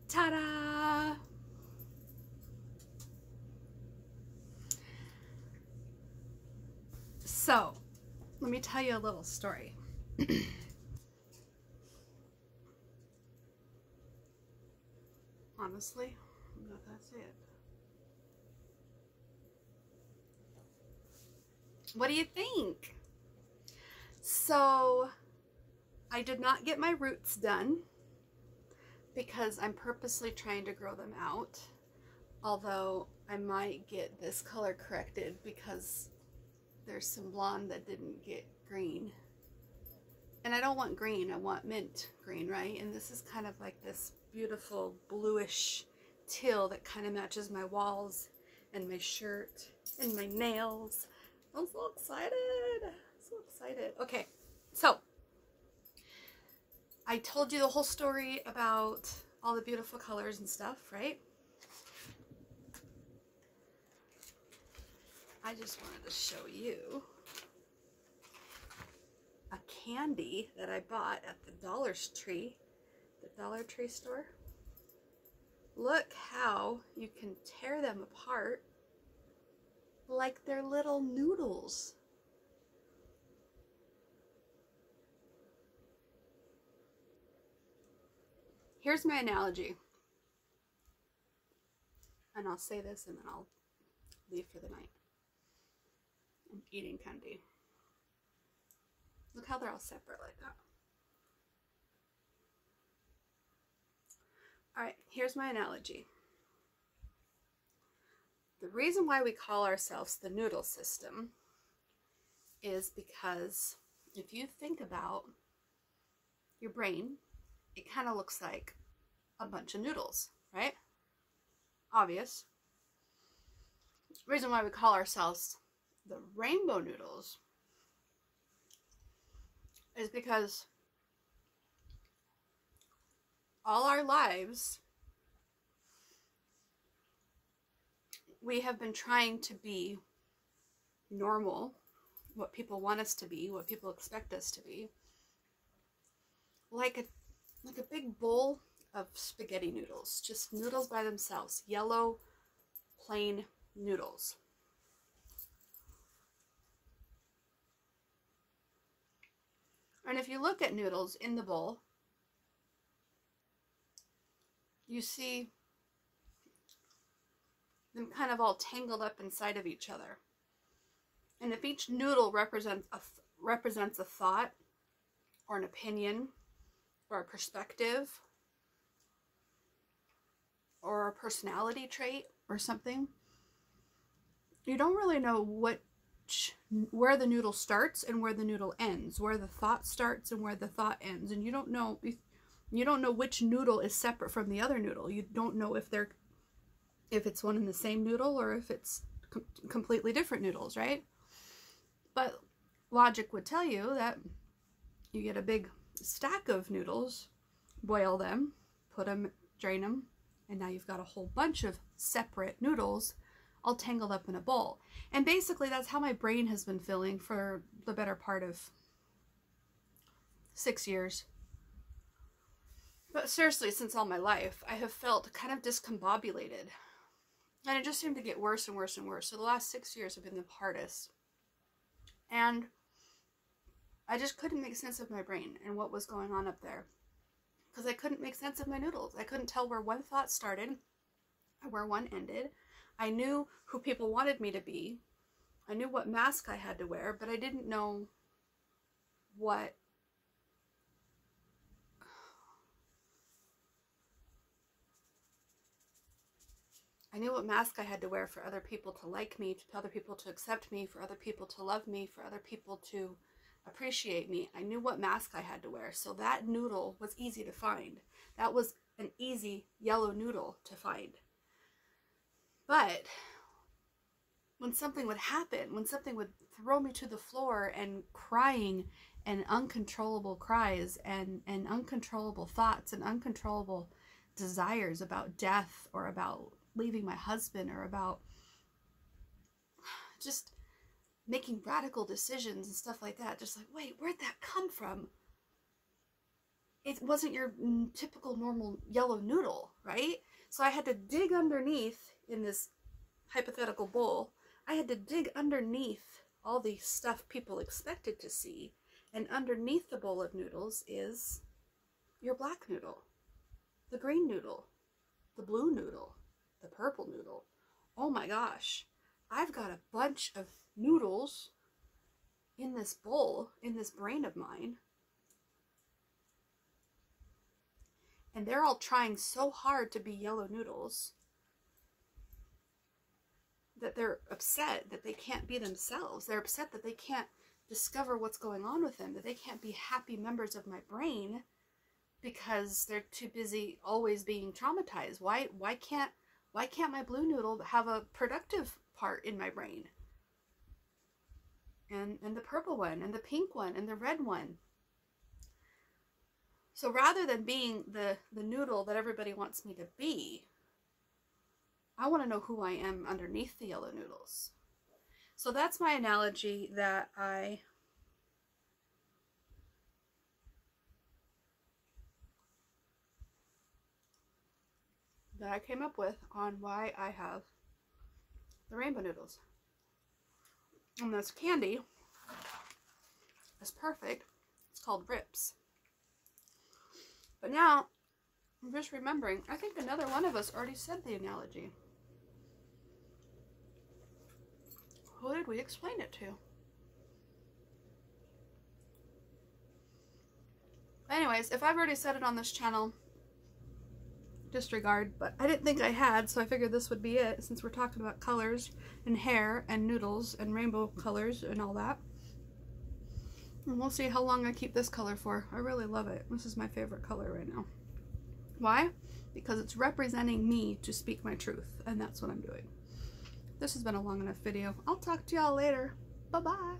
Ta-da! So, let me tell you a little story. Honestly, I'm not gonna say it. What do you think? So, I did not get my roots done because I'm purposely trying to grow them out. Although I might get this color corrected because there's some blonde that didn't get green. And I don't want green, I want mint green, right? And this is kind of like this beautiful bluish teal that kind of matches my walls and my shirt and my nails. I'm so excited. So excited. Okay, so I told you the whole story about all the beautiful colors and stuff, right? I just wanted to show you a candy that I bought at the Dollar Tree store. Look how you can tear them apart like they're little noodles. Here's my analogy. And I'll say this and then I'll leave for the night. I'm eating candy. Look how they're all separate like that. Alright, here's my analogy. The reason why we call ourselves the noodle system is because if you think about your brain, it kind of looks like a bunch of noodles, right? Obvious. The reason why we call ourselves the rainbow noodles is because all our lives we have been trying to be normal, what people want us to be, what people expect us to be, like a big bowl of spaghetti noodles, just noodles by themselves, yellow plain noodles. And if you look at noodles in the bowl, you see them kind of all tangled up inside of each other. And if each noodle represents a thought or an opinion or a perspective or a personality trait or something, you don't really know where the noodle starts and where the noodle ends, where the thought starts and where the thought ends, and you don't know which noodle is separate from the other noodle. You don't know if it's one and the same noodle or if it's completely different noodles, right? But logic would tell you that you get a big stack of noodles, boil them, drain them, and now you've got a whole bunch of separate noodles all tangled up in a bowl. And basically that's how my brain has been feeling for the better part of 6 years. But seriously, since all my life, I have felt kind of discombobulated. And it just seemed to get worse and worse and worse. So the last 6 years have been the hardest. And I just couldn't make sense of my brain and what was going on up there. Because I couldn't make sense of my noodles. I couldn't tell where one thought started and where one ended. I knew who people wanted me to be. I knew what mask I had to wear, but I didn't know what mask I had to wear for other people to like me, for other people to accept me, for other people to love me, for other people to appreciate me. I knew what mask I had to wear. So that noodle was easy to find. That was an easy yellow noodle to find. But when something would happen, when something would throw me to the floor and crying and uncontrollable cries and uncontrollable thoughts and uncontrollable desires about death or about leaving my husband or about just making radical decisions and stuff like that, just like, wait, where'd that come from? it wasn't your typical normal yellow noodle, right? So I had to dig underneath in this hypothetical bowl. I had to dig underneath all the stuff people expected to see, and underneath the bowl of noodles is your black noodle, the green noodle, the blue noodle, the purple noodle. Oh my gosh, I've got a bunch of noodles in this bowl, in this brain of mine. And they're all trying so hard to be yellow noodles that they're upset that they can't be themselves. They're upset that they can't discover what's going on with them, that they can't be happy members of my brain because they're too busy always being traumatized. Why can't my blue noodle have a productive part in my brain? And the purple one, and the pink one, and the red one. So rather than being the noodle that everybody wants me to be, I want to know who I am underneath the yellow noodles. So that's my analogy that I came up with on why I have the rainbow noodles. And this candy is perfect. It's called Rips. But now, I'm just remembering, I think another one of us already said the analogy. Who did we explain it to? Anyways, if I've already said it on this channel, disregard, but I didn't think I had, so I figured this would be it, since we're talking about colors and hair and noodles and rainbow colors and all that. And we'll see how long I keep this color for. I really love it. This is my favorite color right now. Why? Because it's representing me to speak my truth, and that's what I'm doing. This has been a long enough video. I'll talk to y'all later. Bye-bye.